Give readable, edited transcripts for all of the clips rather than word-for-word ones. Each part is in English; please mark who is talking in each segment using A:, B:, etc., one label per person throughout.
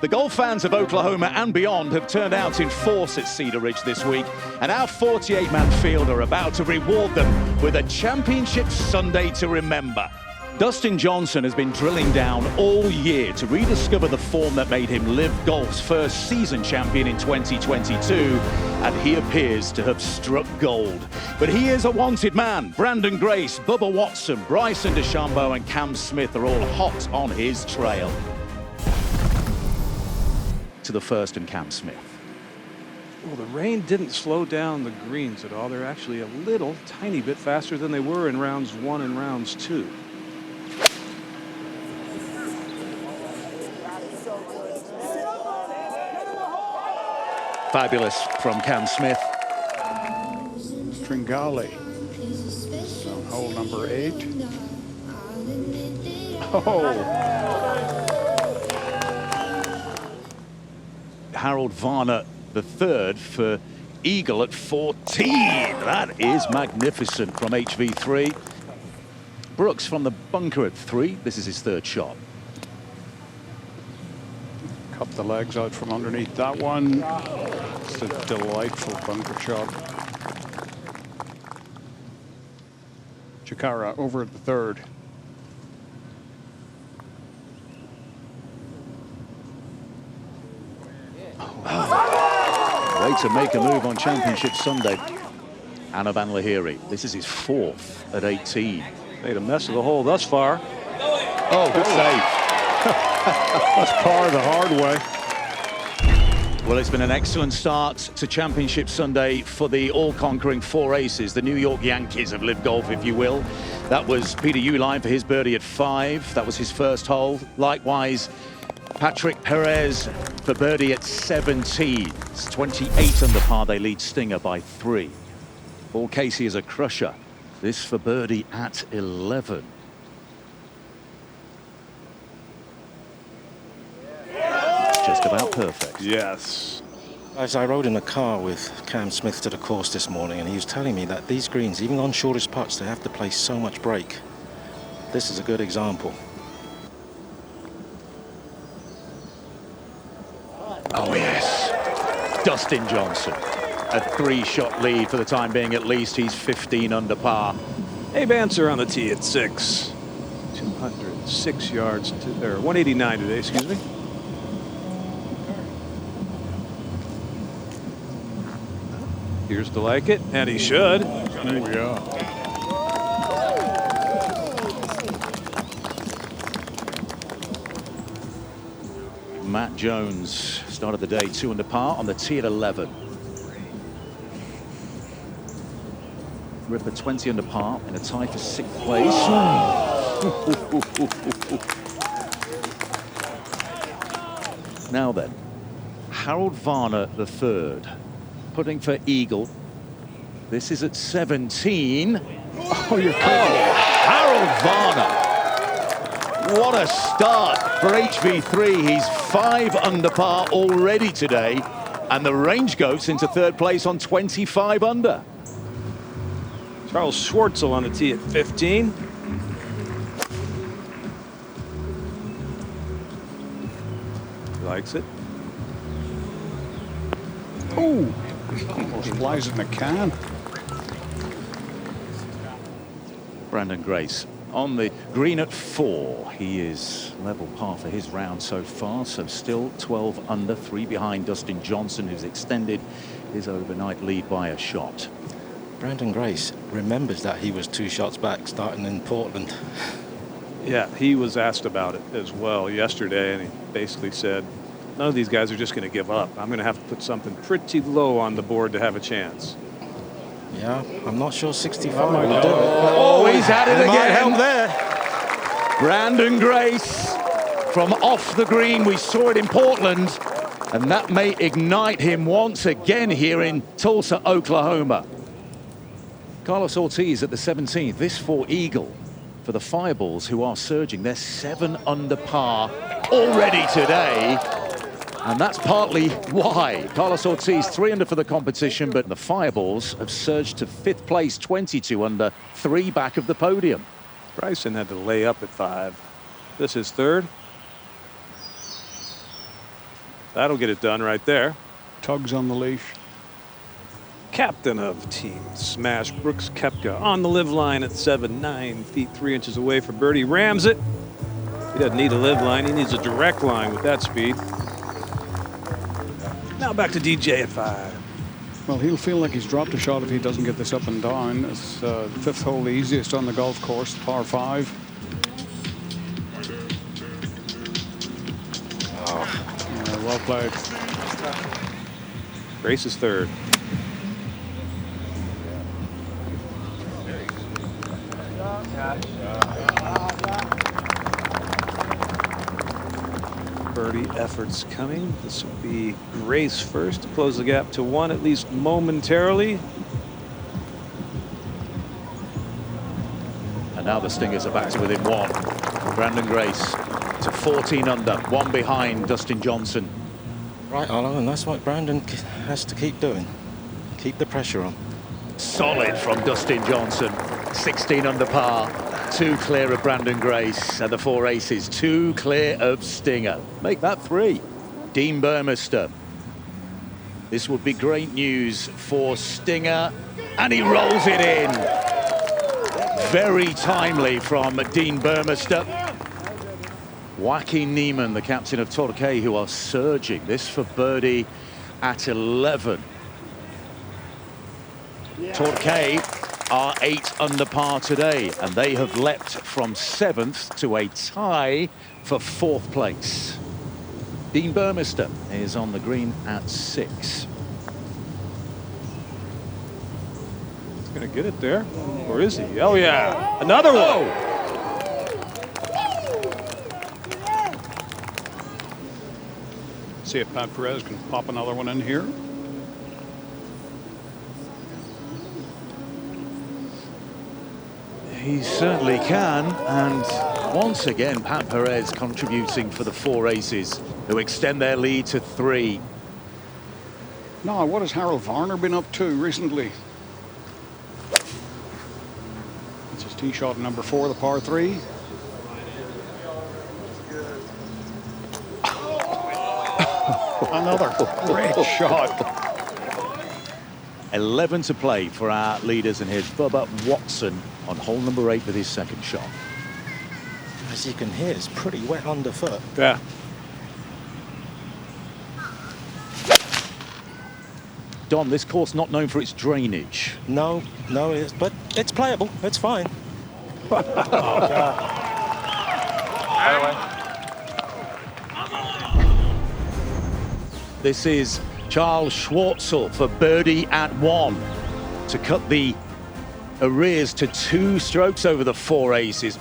A: The golf fans of Oklahoma and beyond have turned out in force at Cedar Ridge this week, and our 48-man field are about to reward them with a championship Sunday to remember. Dustin Johnson has been drilling down all year to rediscover the form that made him Live Golf's first season champion in 2022, and he appears to have struck gold. But he is a wanted man. Brandon Grace, Bubba Watson, Bryson DeChambeau and Cam Smith are all hot on his trail. To the first and Cam Smith.
B: Well, the rain didn't slow down the greens at all. They're actually a little tiny bit faster than they were in rounds 1 and rounds 2.
A: Fabulous from Cam Smith.
C: Tringali on hole number 8. Oh.
A: Harold Varner the third for eagle at 14. That is magnificent from HV3. Brooks from the bunker at 3. This is his third shot.
C: Cup the legs out from underneath that one. It's a delightful bunker shot. Chikara over at the third.
A: Way to make a move on Championship Sunday. Anavan Lahiri. This is his 4th at 18.
B: Made a mess of the hole thus far.
A: Oh, good save.
C: That's par the hard way.
A: Well, it's been an excellent start to Championship Sunday for the all-conquering 4 aces, the New York Yankees of Live Golf, if you will. That was Peter Uihlein for his birdie at 5. That was his first hole. Likewise, Patrick Perez for birdie at 17. It's 28 under par. They lead Stinger by 3. Paul Casey is a crusher. This for birdie at 11. Just about perfect.
B: Yes.
D: As I rode in a car with Cam Smith to the course this morning, and he was telling me that these greens, even on shortest putts, they have to play so much break. This is a good example.
A: Oh, yes. Dustin Johnson. A 3-shot lead for the time being, at least. He's 15 under par.
B: Abe Ancer on the tee at 6. 206 yards, or 189 today, excuse me. Here's to like it, and he should.
C: Oh, yeah.
A: Matt Jones started the day 2 under par on the tee at 11. Ripper 20 under par in a tie for 6th place. Now then, Harold Varner the third, putting for eagle. This is at 17.
C: Oh, you're
A: Harold Varner. What a start for HV3. He's 5 under par already today, and the range goes into 3rd place on 25 under.
B: Charles Schwartzel on the tee at 15. He likes it.
C: Oh, almost flies in the can.
A: Brandon Grace on the green at 4. He is level par for his round so far, so still 12 under, 3 behind Dustin Johnson, who's extended his overnight lead by a shot.
D: Brandon Grace remembers that he was 2 shots back starting in Portland.
B: Yeah, he was asked about it as well yesterday, and he basically said, none of these guys are just going to give up. I'm going to have to put something pretty low on the board to have a chance.
D: Yeah, I'm not sure 65 will do it.
A: Oh, he's at it again.
B: Help there.
A: Brandon Grace from off the green. We saw it in Portland, and that may ignite him once again here in Tulsa, Oklahoma. Carlos Ortiz at the 17th. This for eagle for the Fireballs, who are surging. They're 7 under par already today. And that's partly why. Carlos Ortiz 3 under for the competition, but the Fireballs have surged to 5th place, 22 under, 3 back of the podium.
B: Bryson had to lay up at 5. This is 3rd. That'll get it done right there.
C: Tugs on the leash.
B: Captain of Team Smash, Brooks Koepka, on the live line at 9 feet 3 inches away for birdie. Rams it. He doesn't need a live line. He needs a direct line with that speed. Now back to DJ at 5.
C: Well, he'll feel like he's dropped a shot if he doesn't get this up and down. It's the 5th hole, the easiest on the golf course, par 5. Well played.
B: Grace is 3rd. Birdie efforts coming. This will be Grace first to close the gap to 1, at least momentarily.
A: And now the Stingers are back to within 1. Brandon Grace to 14 under, 1 behind Dustin Johnson.
D: Right, Arlo, and that's what Brandon has to keep doing. Keep the pressure on.
A: Solid from Dustin Johnson. 16 under par, 2 clear of Brandon Grace, and the 4 aces, 2 clear of Stinger. Make that 3. Dean Burmester. This would be great news for Stinger, and he rolls it in. Very timely from Dean Burmester. Joaquin Niemann, the captain of Torquay, who are surging. This for birdie at 11. Torquay are 8 under par today, and they have leapt from 7th to a tie for 4th place. Dean Burmester is on the green at 6.
B: He's going to get it there. Or is he? Oh, yeah. Another one.
C: See if Pat Perez can pop another one in here.
A: He certainly can, and once again Pat Perez contributing for the 4 aces, who extend their lead to 3.
C: Now, what has Harold Varner been up to recently? It's his tee shot number 4, the par 3. Another great shot.
A: 11 to play for our leaders, and here's Bubba Watson on hole number 8 with his 2nd shot.
D: As you can hear, it's pretty wet underfoot.
B: Yeah.
A: Don, this course not known for its drainage.
D: No, but it's playable. It's fine.
A: This is Charles Schwartzel for birdie at 1 to cut the arrears to 2 strokes over the 4 aces.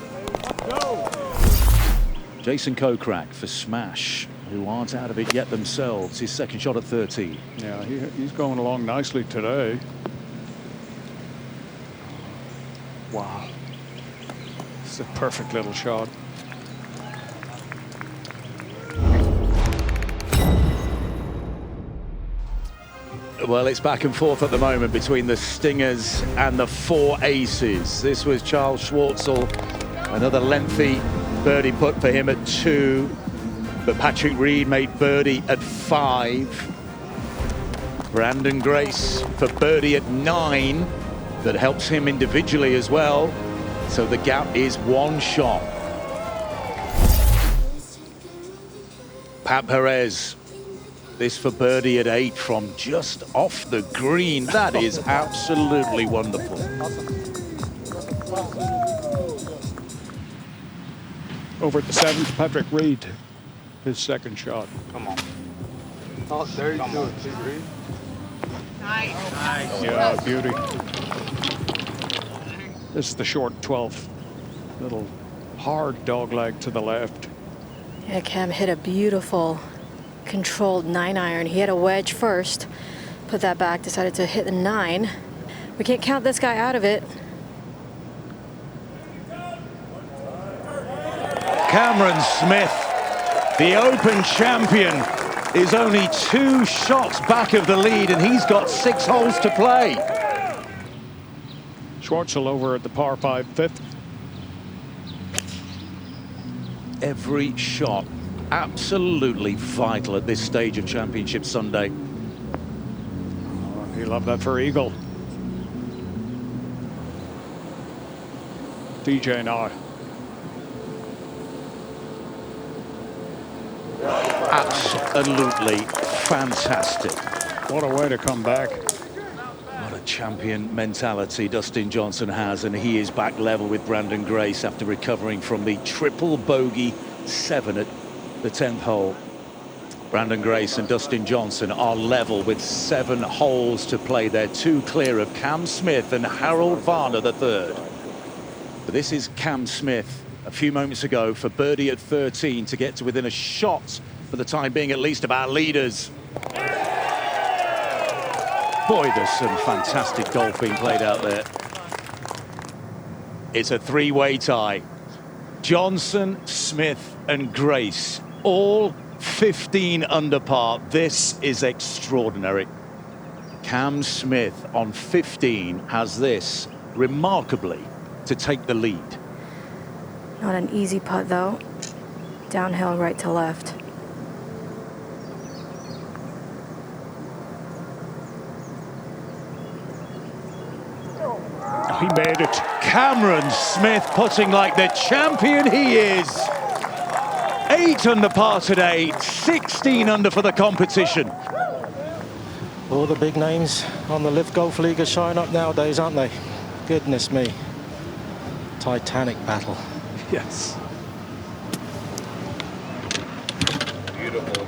A: Jason Kokrak for Smash, who aren't out of it yet themselves. His 2nd shot at 13.
C: Yeah, he's going along nicely today. Wow. It's a perfect little shot.
A: Well, it's back and forth at the moment between the Stingers and the 4 aces. This was Charles Schwartzel, another lengthy birdie putt for him at 2. But Patrick Reed made birdie at 5. Brandon Grace for birdie at 9. That helps him individually as well. So the gap is 1 shot. Pat Perez. This for birdie at 8 from just off the green. That is absolutely wonderful.
C: Over at the 7th, Patrick Reed, his 2nd shot.
E: Come on. Oh, there you go. Reed. Nice.
C: Yeah, beauty. This is the short 12th. Little hard dog leg to the left.
F: Yeah, Cam hit a beautiful controlled 9-iron. He had a wedge first, put that back, decided to hit the 9. We can't count this guy out of it.
A: Cameron Smith, the Open champion, is only 2 shots back of the lead, and he's got 6 holes to play.
C: Schwartzel over at the par 5 5th.
A: Every shot absolutely vital at this stage of Championship Sunday.
C: He loved that for Eagle. DJ now.
A: Absolutely fantastic.
C: What a way to come back.
A: What a champion mentality Dustin Johnson has, and he is back level with Branden Grace after recovering from the triple bogey 7 at the 10th hole. Branden Grace and Dustin Johnson are level with 7 holes to play. They're 2 clear of Cam Smith and Harold Varner III. But this is Cam Smith a few moments ago for birdie at 13 to get to within a shot, for the time being at least, of our leaders. Boy, there's some fantastic golf being played out there. It's a 3-way tie. Johnson, Smith and Grace, all 15 under par. This is extraordinary. Cam Smith on 15 has this, remarkably, to take the lead.
F: Not an easy putt, though. Downhill right to left.
C: He made it.
A: Cameron Smith putting like the champion he is. 8 under par today, 16 under for the competition.
D: All the big names on the Live Golf League are showing up nowadays, aren't they? Goodness me. Titanic battle.
B: Yes.
E: Beautiful.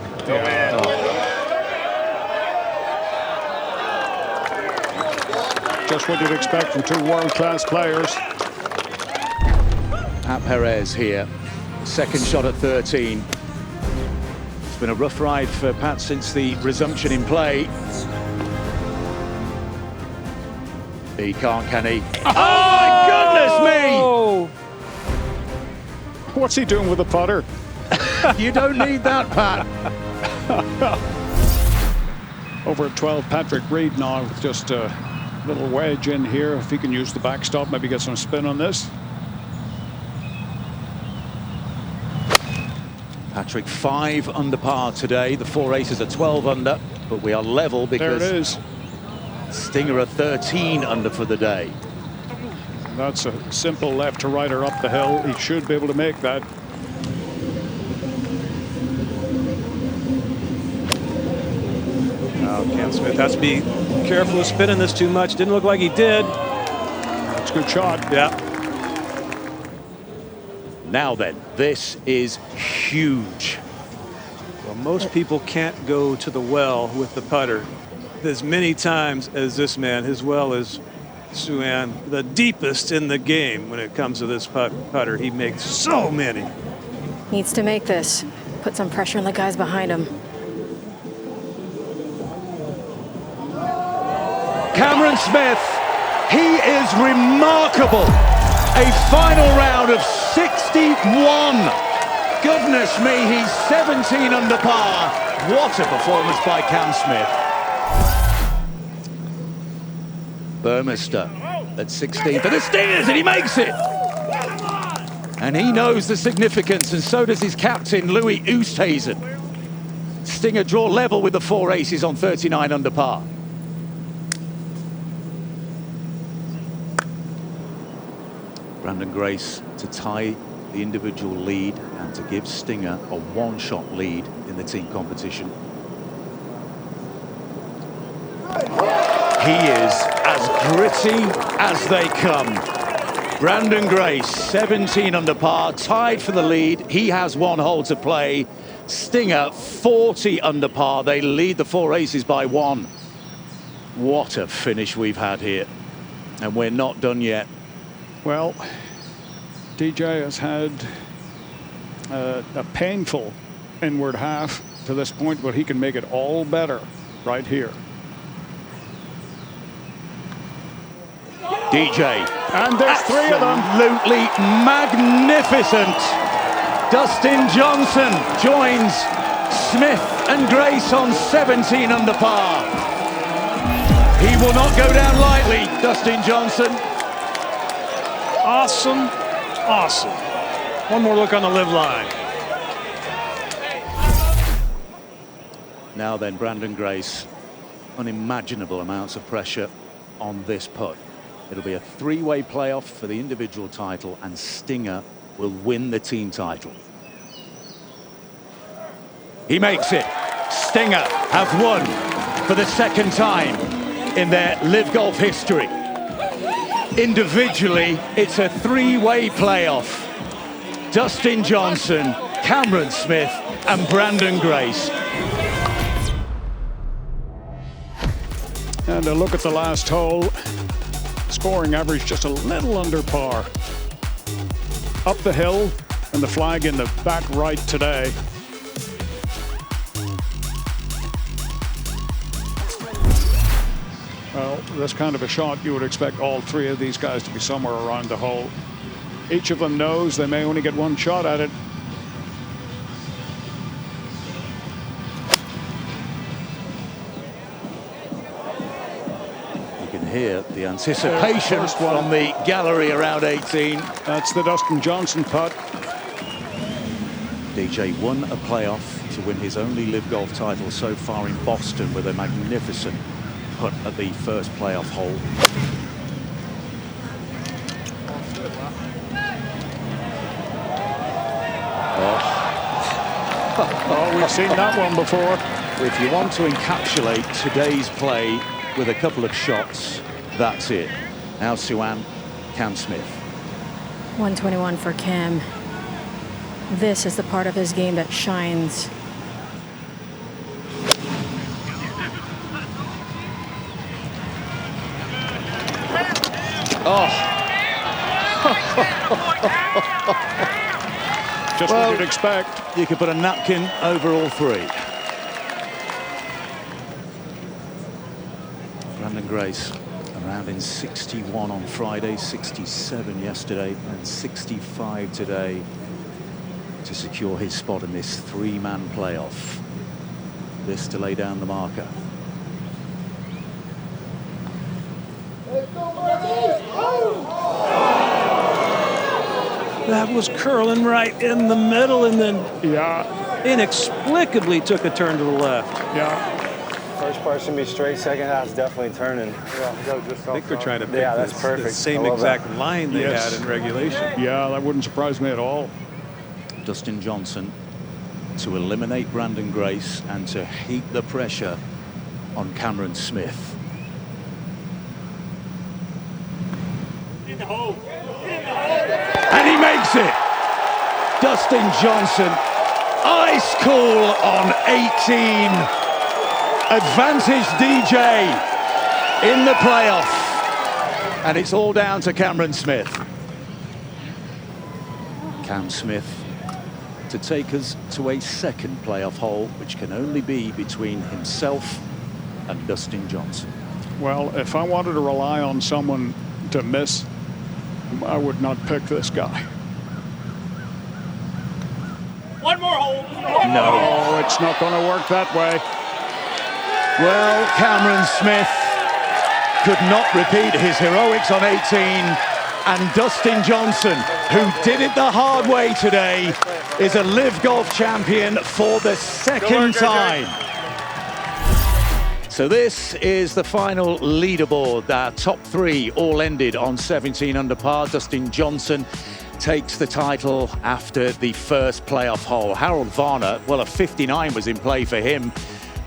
C: Just what you'd expect from 2 world-class players.
A: Pat Perez here, second shot at 13. It's been a rough ride for Pat since the resumption in play. He can't, can he? Oh, my goodness me!
C: What's he doing with the putter?
A: You don't need that, Pat.
C: Over at 12, Patrick Reed now with just a little wedge in here. If he can use the backstop, maybe get some spin on this.
A: Patrick 5 under par today. The 4 aces are 12 under, but we are level because
C: There it is.
A: Stinger are 13 under for the day.
C: That's a simple left to right or up the hill. He should be able to make that.
B: Oh, Cam Smith has to be careful of spinning this too much. Didn't look like he did.
C: That's a good shot.
B: Yeah.
A: Now then, this is huge.
B: Well, most people can't go to the well with the putter as many times as this man. His well is, Sue-Ann, the deepest in the game when it comes to this putter. He makes so many.
F: Needs to make this. Put some pressure on the guys behind him.
A: Cameron Smith, he is remarkable. A final round of 61. Goodness me, he's 17 under par. What a performance by Cam Smith. Burmester at 16 for the Stingers, and he makes it. And he knows the significance, and so does his captain, Louis Oosthuizen. Stinger draw level with the 4 aces on 39 under par. Branden Grace to tie the individual lead and to give Stinger a 1-shot lead in the team competition. He is as gritty as they come. Branden Grace, 17 under par, tied for the lead. He has 1 hole to play. Stinger, 40 under par. They lead the 4 aces by 1. What a finish we've had here. And we're not done yet.
C: Well, DJ has had a painful inward half to this point, but he can make it all better right here.
A: DJ.
C: And there's 3 of them.
A: Absolutely magnificent. Dustin Johnson joins Smith and Grace on 17 under par. He will not go down lightly, Dustin Johnson.
B: Awesome, awesome. One more look on the live line.
A: Now then, Brandon Grace, unimaginable amounts of pressure on this putt. It'll be a three-way playoff for the individual title, and Stinger will win the team title. He makes it. Stinger have won for the second time in their LIV Golf history. Individually, it's a three-way playoff. Dustin Johnson, Cameron Smith, and Brandon Grace.
C: And a look at the last hole. Scoring average just a little under par. Up the hill, and the flag in the back right today. Well, this kind of a shot, you would expect all three of these guys to be somewhere around the hole. Each of them knows they may only get one shot at it.
A: You can hear the anticipation from the gallery around 18.
C: That's the Dustin Johnson putt.
A: DJ won a playoff to win his only LIV Golf title so far in Boston with a magnificent putt at the first playoff hole.
C: Oh, we've seen that one before.
A: If you want to encapsulate today's play with a couple of shots, that's it. Now Suwan, Cam Smith.
F: 121 for Cam. This is the part of his game that shines.
A: Oh.
C: Just what you'd expect.
A: You could put a napkin over all three. Brandon Grace around in 61 on Friday, 67 yesterday, and 65 today to secure his spot in this three-man playoff. This to lay down the marker.
B: That was curling right in the middle, and then inexplicably took a turn to the left.
C: Yeah.
E: First part's gonna be straight, second half's definitely turning.
B: I think they're trying to pick
E: that's perfect.
B: the same exact line they had in regulation.
C: Yeah, that wouldn't surprise me at all.
A: Dustin Johnson to eliminate Brandon Grace and to heap the pressure on Cameron Smith.
G: In the hole.
A: And he makes it. Dustin Johnson, ice cool on 18. Advantage DJ in the playoff. And it's all down to Cameron Smith. Cam Smith to take us to a second playoff hole, which can only be between himself and Dustin Johnson.
C: Well, if I wanted to rely on someone to miss, I would not pick this guy.
G: One more hole.
A: No.
C: Oh, it's not going to work that way.
A: Well, Cameron Smith could not repeat his heroics on 18. And Dustin Johnson, who did it the hard way today, is a LIV Golf champion for the second time. So this is the final leaderboard. Our top three all ended on 17 under par. Dustin Johnson takes the title after the first playoff hole. Harold Varner, well, a 59 was in play for him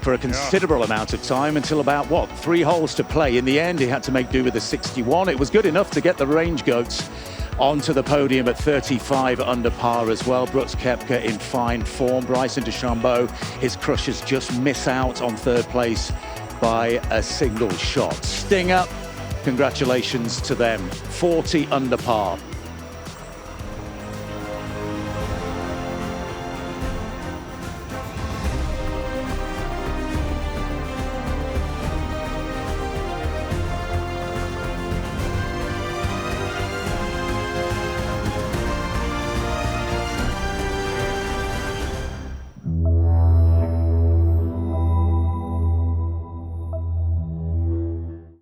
A: for a considerable amount of time until about, what, 3 holes to play. In the end, he had to make do with a 61. It was good enough to get the Range Goats onto the podium at 35 under par as well. Brooks Koepka in fine form. Bryson DeChambeau, his crushers just miss out on third place by a single shot. Stinger, congratulations to them. 40 under par.